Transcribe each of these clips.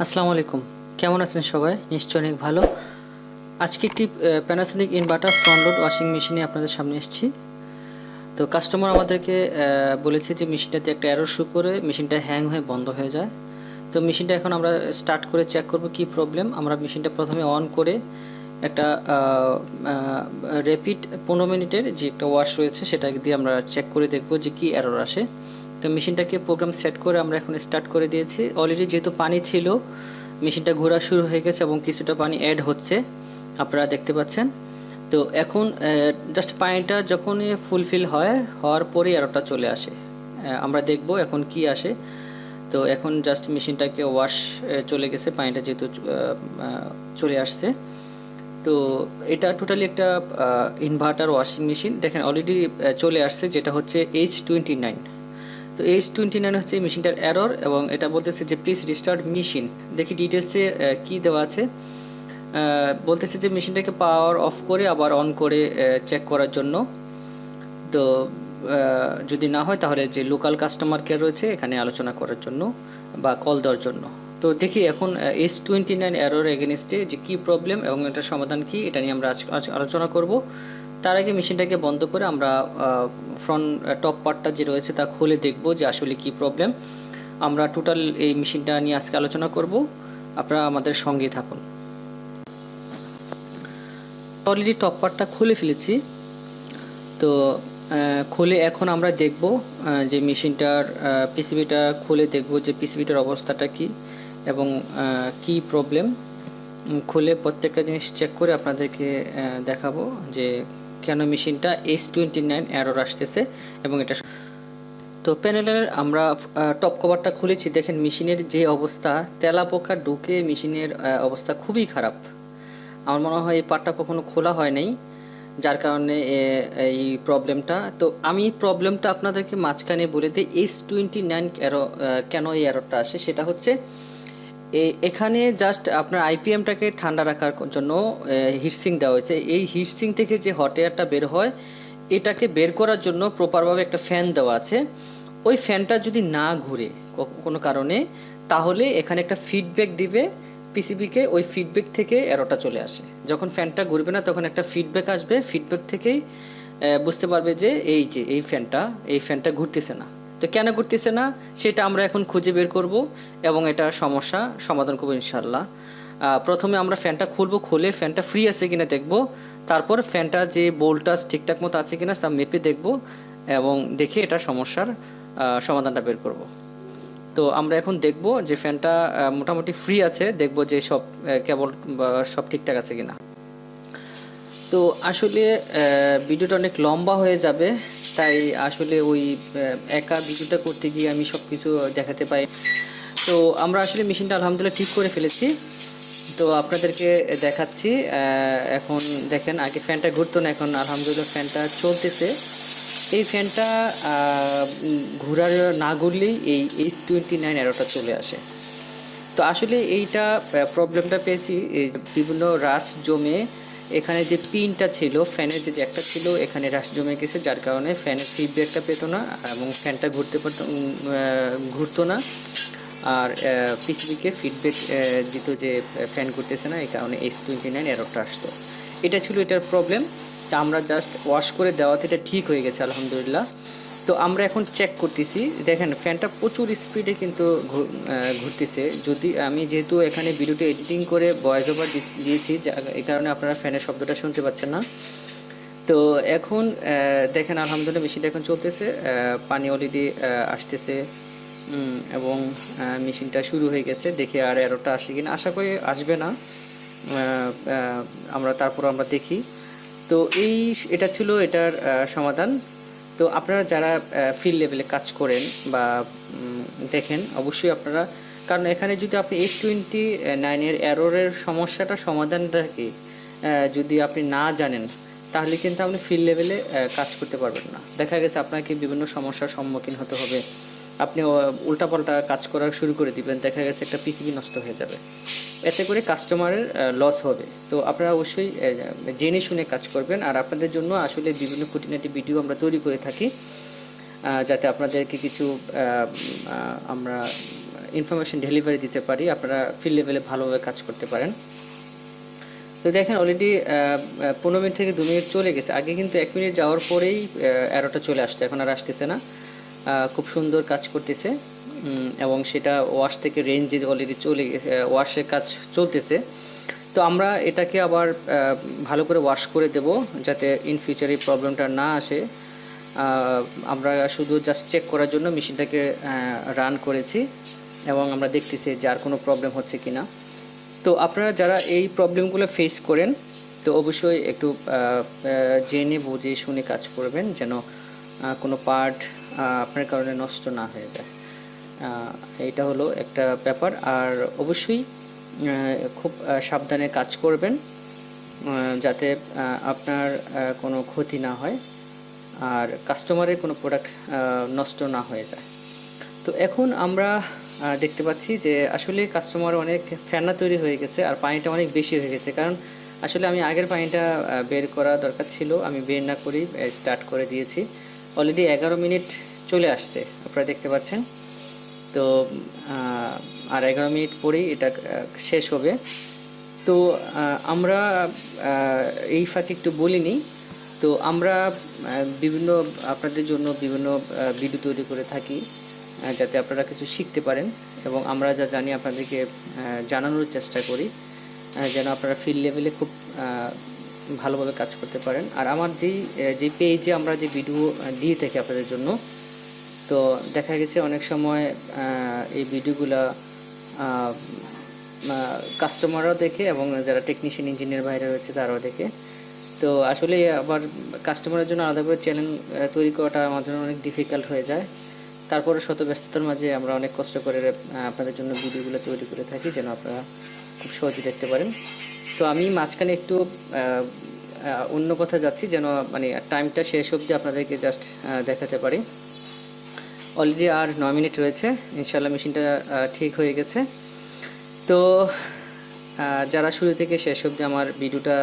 আসসালামু আলাইকুম। কেমন আছেন সবাই? নিশ্চয়ই অনেক ভালো। আজকে একটি Panasonic inverter front load washing মেশিনে আপনাদের সামনে এসেছি। তো কাস্টমার আমাদেরকে বলেছে যে মেশিনটাতে একটা এরর শো করে মেশিনটা হ্যাং হয়ে বন্ধ হয়ে যায়। তো মেশিনটা এখন আমরা স্টার্ট করে চেক করব কি প্রবলেম। আমরা মেশিনটা প্রথমে অন করে একটা র্যাপিড 15 মিনিটের যে একটা ওয়াশ রয়েছে সেটা দিয়ে আমরা চেক করে দেখব যে কি এরর আসে। তো মেশিনটাকে প্রোগ্রাম সেট করে আমরা এখন স্টার্ট করে দিয়েছি। অলরেডি যেহেতু পানি ছিল মেশিনটা ঘোরা শুরু হয়ে গেছে এবং কিছুটা পানি অ্যাড হচ্ছে, আপনারা দেখতে পাচ্ছেন। তো এখন জাস্ট পানিটা যখনই ফুলফিল হওয়ার পরেই এররটা চলে আসে। আমরা দেখব এখন কি আসে। তো এখন জাস্ট মেশিনটাকে ওয়াশ চলে গেছে, পানিটা যেহেতু চলে আসছে। তো এটা টোটালি একটা ইনভার্টার ওয়াশিং মেশিন। দেখেন অলরেডি চলে আসছে, যেটা হচ্ছে H29। তো H29 হচ্ছে এই মেশিনটার এরর এবং এটা বলতেছে যে প্লিজ রিস্টার্ট মেশিন। দেখি ডিটেলসে কি দেওয়া আছে। বলতেছে যে মেশিনটাকে পাওয়ার অফ করে আবার অন করে চেক করার জন্য। তো যদি না হয় তাহলে যে লোকাল কাস্টমার কেয়ার রয়েছে এখানে আলোচনা করার জন্য বা কল দেওয়ার জন্য। তো দেখি এখন H29 এরর এগেনস্টে যে কী প্রবলেম এবং এটার সমাধান কি, এটা নিয়ে আমরা আজ আলোচনা করব। তার আগে মেশিনটাকে বন্ধ করে আমরা ফ্রন্ট টপ পার্টটা যে রয়েছে তা খুলে দেখব যে আসলে কি প্রবলেম। আমরা টোটাল এই মেশিনটা নিয়ে আজকে আলোচনা করব, আপনারা আমাদের সঙ্গে থাকুন। অলরেডি টপ পার্টটা খুলে ফেলেছি। তো খুলে এখন আমরা দেখব যে মেশিনটার পিসিবিটা খুলে দেখব যে পিসিবিটার অবস্থাটা কি এবং কি প্রবলেম। খুলে প্রত্যেকটা জিনিস চেক করে আপনাদেরকে দেখাবো যে কেন মেশিনটা H29 এরর আসতেছে এবং এটা। তো প্যানেলের আমরা টপ কভারটা খুলেছি। দেখেন মেশিনের যে অবস্থা, তেলাপোকা ঢুকে মেশিনের অবস্থা খুবই খারাপ। আমার মনে হয় এই পার্টটা কখনো খোলা হয় নাই, যার কারণে এই প্রবলেমটা। তো আমি প্রবলেমটা আপনাদেরকে মাঝখানে বলে দিই। H29 কেন এই এররটা আসে, সেটা হচ্ছে এখানে জাস্ট আপনার আইপিএমটাকে ঠান্ডা রাখার জন্য হিটসিং দেওয়া হয়েছে। এই হিটসিং থেকে যে হট এয়ারটা বের হয় এটাকে বের করার জন্য প্রপারভাবে একটা ফ্যান দেওয়া আছে। ওই ফ্যানটা যদি না ঘুরে কোনো কারণে, তাহলে এখানে একটা ফিডব্যাক দিবে পিসিবিকে। ওই ফিডব্যাক থেকে এররটা চলে আসে। যখন ফ্যানটা ঘুরবে না তখন একটা ফিডব্যাক আসবে, ফিডব্যাক থেকেই বুঝতে পারবে যে এই ফ্যানটা ঘুরতেছে না। তো কেন ঘুরতেছে না সেটা আমরা এখন খুঁজে বের করব এবং এটা সমস্যা সমাধান করবো ইনশাল্লাহ। প্রথমে আমরা ফ্যানটা খুলবো, খুলে ফ্যানটা ফ্রি আছে কিনা দেখব। তারপর ফ্যানটা যে ভোল্টেজ ঠিকঠাক মতো আছে কিনা তা মেপে দেখব এবং দেখে এটা সমস্যার সমাধানটা বের করব। তো আমরা এখন দেখব যে ফ্যানটা মোটামুটি ফ্রি আছে, দেখব যে সব কেবল সব ঠিকঠাক আছে কিনা। তো আসলে ভিডিওটা অনেক লম্বা হয়ে যাবে, তাই আসলে ওই একা ভিডিওটা করতে গিয়ে আমি সব কিছু দেখাতে পাই। তো আমরা আসলে মেশিনটা আলহামদুলিল্লাহ ঠিক করে ফেলেছি। তো আপনাদেরকে দেখাচ্ছি। এখন দেখেন আগে ফ্যানটা ঘুরতো না, এখন আলহামদুলিল্লাহ ফ্যানটা চলতেছে। এই ফ্যানটা ঘোরার না ঘুরলেই এই H29 এররটা চলে আসে। তো আসলে এইটা প্রবলেমটা পেয়েছি বিভিন্ন রাশ জমে, এখানে যে পিনটা ছিল ফ্যানের যে জ্যাকটা ছিল এখানে রাশ জমে গেছে, যার কারণে ফ্যানের ফিডব্যাকটা পেতো না এবং ফ্যানটা ঘুরতো না। আর পিসিবিকে ফিডব্যাক দিত যে ফ্যান ঘুরতেছে না, এই কারণে H29 এররটা আসতো। এটা ছিল এটার প্রবলেম। তা আমরা জাস্ট ওয়াশ করে দেওয়াতে এটা ঠিক হয়ে গেছে আলহামদুলিল্লাহ। তো আমরা এখন চেক করতেছি। দেখেন ফ্যানটা প্রচুর স্পিডে কিন্তু ঘুরতেছে। যদি আমি যেহেতু এখানে ভিডিওটি এডিটিং করে ভয়েস ওভার দিয়েছি, এই কারণে আপনারা ফ্যানের শব্দটা শুনতে পাচ্ছেন না। তো এখন দেখেন আলহামদুলিল্লাহ মেশিনটা এখন চলতেছে, পানি অলরেডি আসতেছে এবং মেশিনটা শুরু হয়ে গেছে। দেখে আর এররটা আসে কিনা, আশা করি আসবে না। তারপর আমরা দেখি। তো এটা ছিল এটার সমাধান। তো আপনারা যারা ফিল্ড লেভেলে কাজ করেন বা দেখেন অবশ্যই আপনারা, কারণ এখানে যদি আপনি H29 এর এররের সমস্যাটা সমাধানটা কি যদি আপনি না জানেন, তাহলে কিন্তু আপনি ফিল্ড লেভেলে কাজ করতে পারবেন না। দেখা গেছে আপনাকে বিভিন্ন সমস্যার সম্মুখীন হতে হবে। আপনি উল্টাপাল্টা কাজ করা শুরু করে দিবেন, দেখা গেছে একটা পিসিবি নষ্ট হয়ে যাবে, এতে করে কাস্টমারের লস হবে। তো আপনারা অবশ্যই জেনে শুনে কাজ করবেন। আর আপনাদের জন্য আসলে বিভিন্ন খুঁটিনাটি ভিডিও আমরা তৈরি করে থাকি, যাতে আপনাদেরকে কিছু আমরা ইনফরমেশন ডেলিভারি দিতে পারি, আপনারা ফিল্ড লেভেলে ভালোভাবে কাজ করতে পারেন। তো দেখেন অলরেডি 15 মিনিট থেকে 2 মিনিট চলে গেছে। আগে কিন্তু 1 মিনিট যাওয়ার পরেই অ্যারোটা চলে আসতো, এখন আর আসতেছে না। খুব সুন্দর কাজ করতেছে এবং সেটা ওয়াশ থেকে রেঞ্জে অলরেডি চলে গেছে, ওয়াশের কাজ চলতেছে। তো আমরা এটাকে আবার ভালো করে ওয়াশ করে দেব যাতে ইন ফিউচারে এই প্রবলেমটা না আসে। আমরা শুধু জাস্ট চেক করার জন্য মেশিনটাকে রান করেছি এবং আমরা দেখতেছি যে আর কোনো প্রবলেম হচ্ছে কি না। তো আপনারা যারা এই প্রবলেমগুলো ফেস করেন তো অবশ্যই একটু জেনে বুঝে শুনে কাজ করবেন, যেন কোনো পার্ট আপনার কারণে নষ্ট না হয়ে যায়। এটা হলো একটা ব্যাপার। আর অবশ্যই খুব সাবধানে কাজ করবেন যাতে আপনার কোনো ক্ষতি না হয় আর কাস্টমারের কোনো প্রোডাক্ট নষ্ট না হয়ে যায়। তো এখন আমরা দেখতে পাচ্ছি যে আসলে কাস্টমার অনেক ফেনা তৈরি হয়ে গেছে আর পানিটা অনেক বেশি হয়ে গেছে, কারণ আসলে আমি আগের পানিটা বের করা দরকার ছিল, আমি বের না করেই স্টার্ট করে দিয়েছি। অলরেডি 11 মিনিট চলে আসছে, আপনারা দেখতে পাচ্ছেন। তো আর 11 মিনিট পরেই এটা শেষ হবে। তো আমরা এই ফাঁকে একটু বলিনি, তো আমরা বিভিন্ন আপনাদের জন্য বিভিন্ন ভিডিও তৈরি করে থাকি যাতে আপনারা কিছু শিখতে পারেন, এবং আমরা যা জানি আপনাদেরকে জানানোর চেষ্টা করি যেন আপনারা ফিল্ড লেভেলে খুব ভালোভাবে কাজ করতে পারেন। আর আমার যে পেজে আমরা যে ভিডিও দিয়ে থাকি আপনাদের জন্য, তো দেখা গেছে অনেক সময় এই ভিডিওগুলা কাস্টমাররাও দেখে এবং যারা টেকনিশিয়ান ইঞ্জিনিয়ার বাইরে রয়েছে তারাও দেখে। তো আসলে আবার কাস্টমারের জন্য আলাদা করে চ্যানেল তৈরি করাটা আমার জন্য অনেক ডিফিকাল্ট হয়ে যায়। তারপরে শত ব্যস্ততার মাঝে আমরা অনেক কষ্ট করে আপনাদের জন্য ভিডিওগুলো তৈরি করে থাকি যেন আপনারা খুব সহজে দেখতে পারেন। তো আমি মাঝখানে একটু অন্য কথা যাচ্ছি যেন মানে টাইমটা শেষ অবধি আপনাদেরকে জাস্ট দেখাতে পারি। অলরেডি আর 9 মিনিট রয়েছে, ইনশাল্লাহ মেশিনটা ঠিক হয়ে গেছে। তো যারা শুরু থেকে শেষ অবধি আমার ভিডিওটা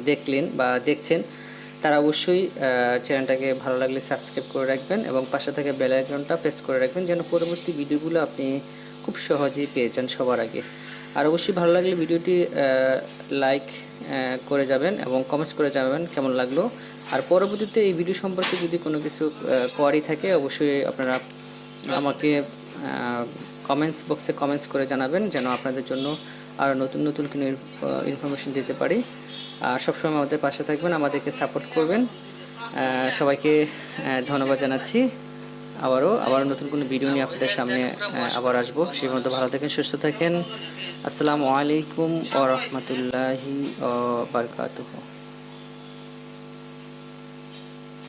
দেখলেন বা দেখছেন তারা অবশ্যই চ্যানেলটাকে ভালো লাগলে সাবস্ক্রাইব করে রাখবেন এবং পাশে থেকে বেল আইকনটা প্রেস করে রাখবেন যেন পরবর্তী ভিডিওগুলো আপনি খুব সহজেই পেয়ে যান সবার আগে। আর অবশ্যই ভালো লাগলে ভিডিওটি লাইক করে যাবেন এবং কমেন্টস করে যাবেন কেমন লাগলো। আর পরবর্তীতে এই ভিডিও সম্পর্কে যদি কোনো কিছু কোয়ারি থাকে অবশ্যই আপনারা আমাকে কমেন্টস বক্সে কমেন্টস করে জানাবেন যেন আপনাদের জন্য আর নতুন নতুন কোনো ইনফরমেশন দিতে পারি। আর সবসময় আমাদের পাশে থাকবেন, আমাদেরকে সাপোর্ট করবেন। সবাইকে ধন্যবাদ জানাচ্ছি। আবারও নতুন কোনো ভিডিও নিয়ে আপনাদের সামনে আবার আসবো। সেই পর্যন্ত ভালো থাকেন, সুস্থ থাকেন। আসসালামু আলাইকুম ওয়া রাহমাতুল্লাহি ওয়া বারাকাতুহু।